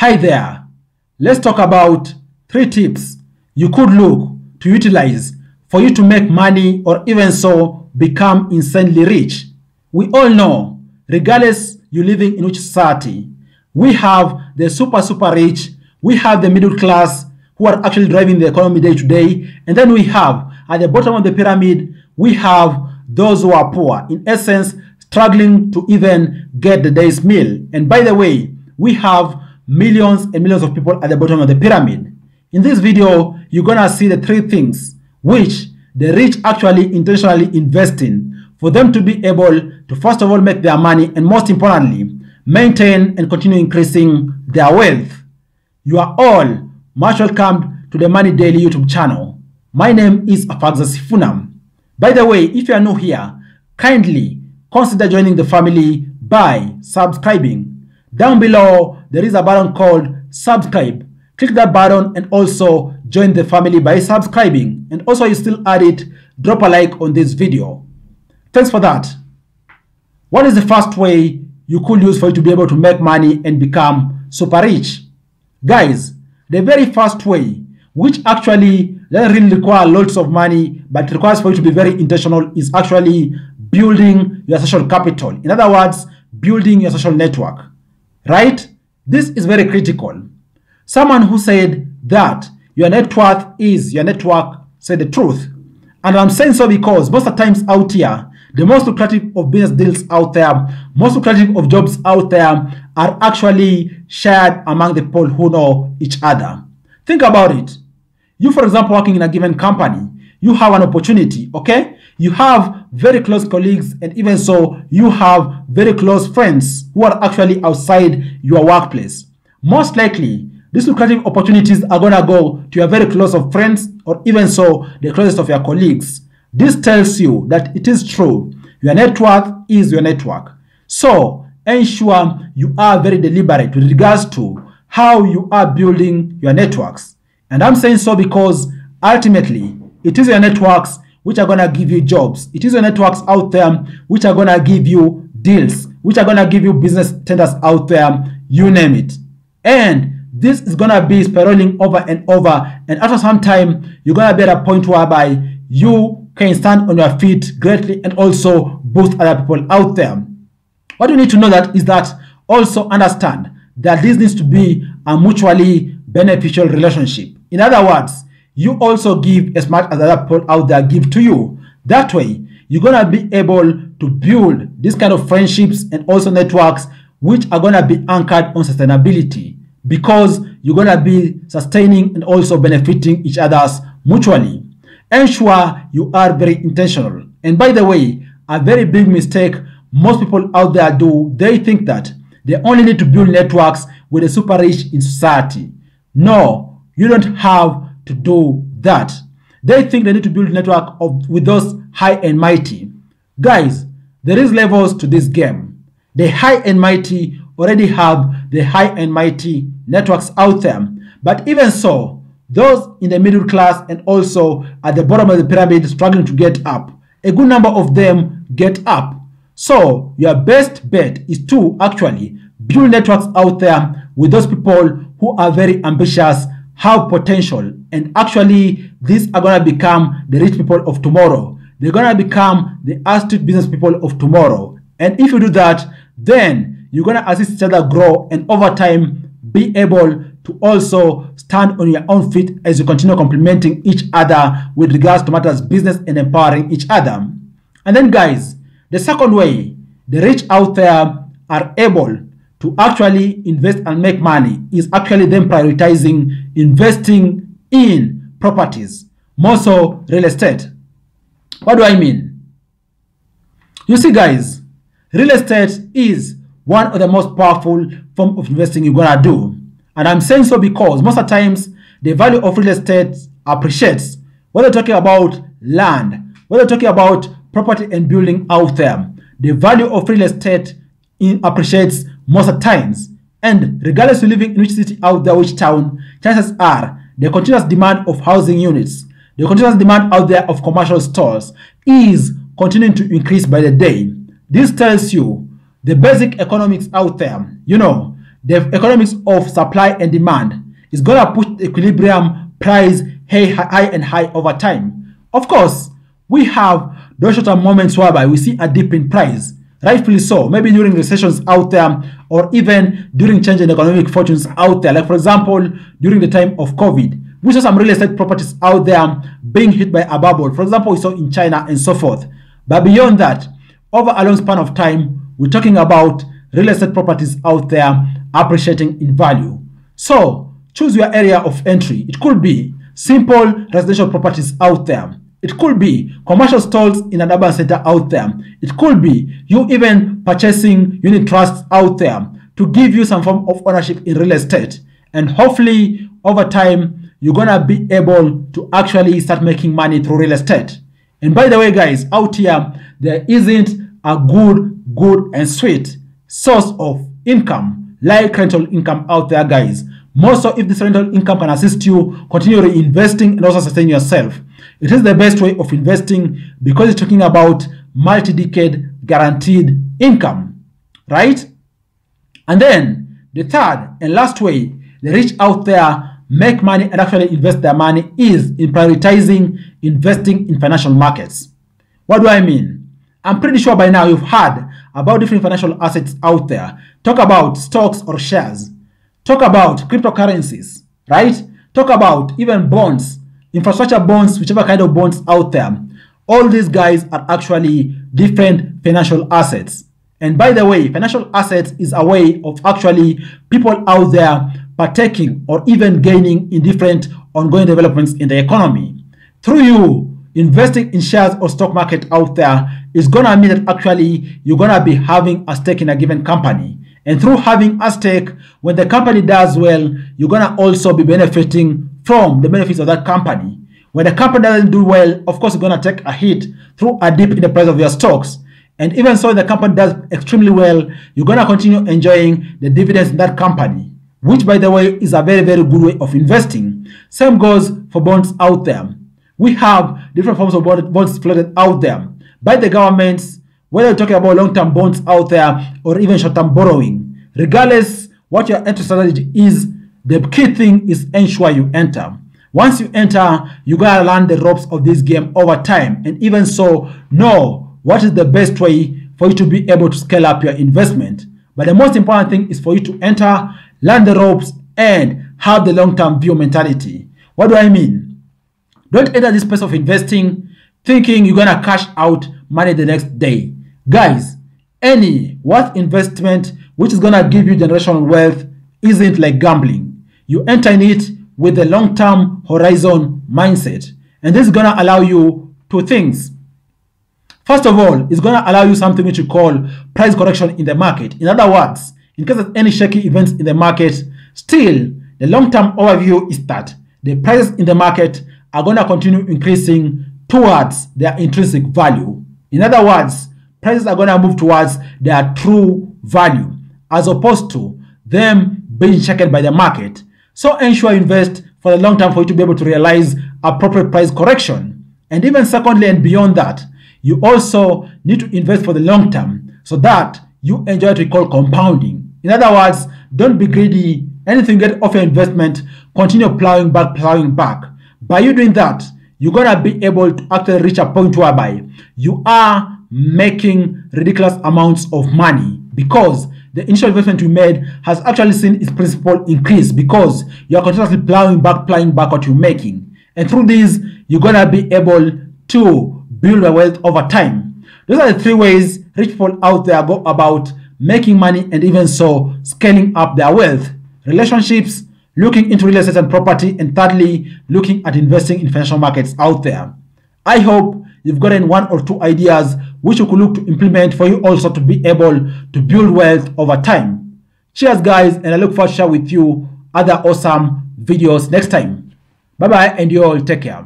Hi there. Let's talk about 3 tips you could look to utilize for you to make money or even so become insanely rich. We all know, regardless you're living in which society, we have the super rich, we have the middle class who are actually driving the economy day to day, and then we have at the bottom of the pyramid, we have those who are poor, in essence struggling to even get the day's meal. And by the way, we have millions and millions of people at the bottom of the pyramid. In this video, you're gonna see the 3 things which the rich actually intentionally invest in for them to be able to first of all make their money, and most importantly maintain and continue increasing their wealth. You are all much welcome to the Money Daily YouTube channel. My name is Afagza Sifunam. By the way, if you are new here, kindly consider joining the family by subscribing. Down below there is a button called subscribe. Click that button and also join the family by subscribing, and also you still at it, drop a like on this video. Thanks for that. What is the first way you could use for you to be able to make money and become super rich? Guys, the very first way, which actually doesn't really require lots of money but requires for you to be very intentional, is actually building your social capital. In other words, building your social network. Right? This is very critical. Someone who said that your net worth is your network said the truth. And I'm saying so because most of the times out here, the most lucrative of business deals out there, most lucrative of jobs out there are actually shared among the people who know each other. Think about it. You, for example, working in a given company, you have an opportunity, okay? You have very close colleagues, and even so, you have very close friends who are actually outside your workplace. Most likely, these lucrative opportunities are going to go to your very close of friends, or even so, the closest of your colleagues. This tells you that it is true. Your net worth is your network. So, ensure you are very deliberate with regards to how you are building your networks. And I'm saying so because ultimately, it is your networks which are going to give you jobs. It is your networks out there which are going to give you deals, which are going to give you business tenders out there, you name it. And this is going to be spiraling over and over. And after some time, you're going to be at a point whereby you can stand on your feet greatly and also boost other people out there. What you need to know that is that also understand that this needs to be a mutually beneficial relationship. In other words, you also give as much as other people out there give to you. That way, you're going to be able to build this kind of friendships and also networks which are going to be anchored on sustainability, because you're going to be sustaining and also benefiting each other's mutually. Ensure you are very intentional. And by the way, a very big mistake most people out there do, they think that they only need to build networks with the super rich in society. No, you don't have to do that. They think they need to build a network with those high and mighty. Guys, there is levels to this game. The high and mighty already have the high and mighty networks out there. But even so, those in the middle class and also at the bottom of the pyramid struggling to get up, a good number of them get up. So your best bet is to actually build networks out there with those people who are very ambitious, have potential, and actually these are going to become the rich people of tomorrow. They're going to become the astute business people of tomorrow. And if you do that, then you're going to assist each other grow, and over time be able to also stand on your own feet as you continue complementing each other with regards to matters business and empowering each other. And then guys, the second way the rich out there are able to actually invest and make money is actually them prioritizing investing in properties, more so real estate. What do I mean? You see guys, real estate is one of the most powerful form of investing you're gonna do. And I'm saying so because most of the times the value of real estate appreciates. Whether you're talking about land, whether you're talking about property and building out there, the value of real estate appreciates most of the times. And regardless of living in which city out there, which town, chances are the continuous demand of housing units, the continuous demand out there of commercial stores is continuing to increase by the day. This tells you the basic economics out there. You know, the economics of supply and demand is going to push the equilibrium price high and high over time. Of course, we have those short-term moments whereby we see a dip in price, rightfully so, maybe during recessions out there or even during change in economic fortunes out there. Like for example, during the time of COVID, we saw some real estate properties out there being hit by a bubble. For example, we saw in China and so forth. But beyond that, over a long span of time, we're talking about real estate properties out there appreciating in value. So choose your area of entry. It could be simple residential properties out there. It could be commercial stalls in an urban center out there. It could be you even purchasing unit trusts out there to give you some form of ownership in real estate. And hopefully over time, you're going to be able to actually start making money through real estate. And by the way, guys, out here, there isn't a good and sweet source of income like rental income out there, guys. More so, if this rental income can assist you continue reinvesting and also sustain yourself, it is the best way of investing because it's talking about multi-decade guaranteed income, right? And then the third and last way the rich out there make money and actually invest their money is in prioritizing investing in financial markets. What do I mean? I'm pretty sure by now you've heard about different financial assets out there. Talk about stocks or shares. Talk about cryptocurrencies, right? Talk about even bonds, infrastructure bonds, whichever kind of bonds out there. All these guys are actually different financial assets. And by the way, financial assets is a way of actually people out there partaking or even gaining in different ongoing developments in the economy. Through you investing in shares or stock market out there is going to mean that actually you're going to be having a stake in a given company. And through having a stake, when the company does well, you're going to also be benefiting from the benefits of that company. When the company doesn't do well, of course, you're going to take a hit through a dip in the price of your stocks. And even so, the company does extremely well, you're going to continue enjoying the dividends in that company, which, by the way, is a very good way of investing. Same goes for bonds out there. We have different forms of bonds floated out there by the governments, whether you're talking about long-term bonds out there or even short-term borrowing. Regardless what your entry strategy is, the key thing is ensure you enter. Once you enter, you gotta learn the ropes of this game over time, and even so, know what is the best way for you to be able to scale up your investment. But the most important thing is for you to enter, learn the ropes, and have the long-term view mentality. What do I mean? Don't enter this space of investing thinking you're gonna cash out money the next day. Guys, any worth investment which is gonna give you generational wealth isn't like gambling. You enter in it with a long-term horizon mindset, and this is gonna allow you two things. First of all, it's gonna allow you something which you call price correction in the market. In other words, in case of any shaky events in the market, still the long-term overview is that the prices in the market are gonna continue increasing towards their intrinsic value. In other words, prices are going to move towards their true value as opposed to them being shaken by the market. So ensure you invest for the long term for you to be able to realize appropriate price correction. And even secondly and beyond that, you also need to invest for the long term so that you enjoy what we call compounding. In other words, don't be greedy. Anything you get off your investment, continue plowing back. By you doing that, you're going to be able to actually reach a point whereby you are making ridiculous amounts of money because the initial investment you made has actually seen its principal increase because you are continuously plowing back what you're making. And through this, you're going to be able to build a wealth over time. Those are the three ways rich people out there go about making money and even so scaling up their wealth. Relationships, looking into real estate and property, and thirdly, looking at investing in financial markets out there. I hope you've gotten one or two ideas which you could look to implement for you also to be able to build wealth over time. Cheers, guys, and I look forward to share with you other awesome videos next time. Bye-bye, and you all take care.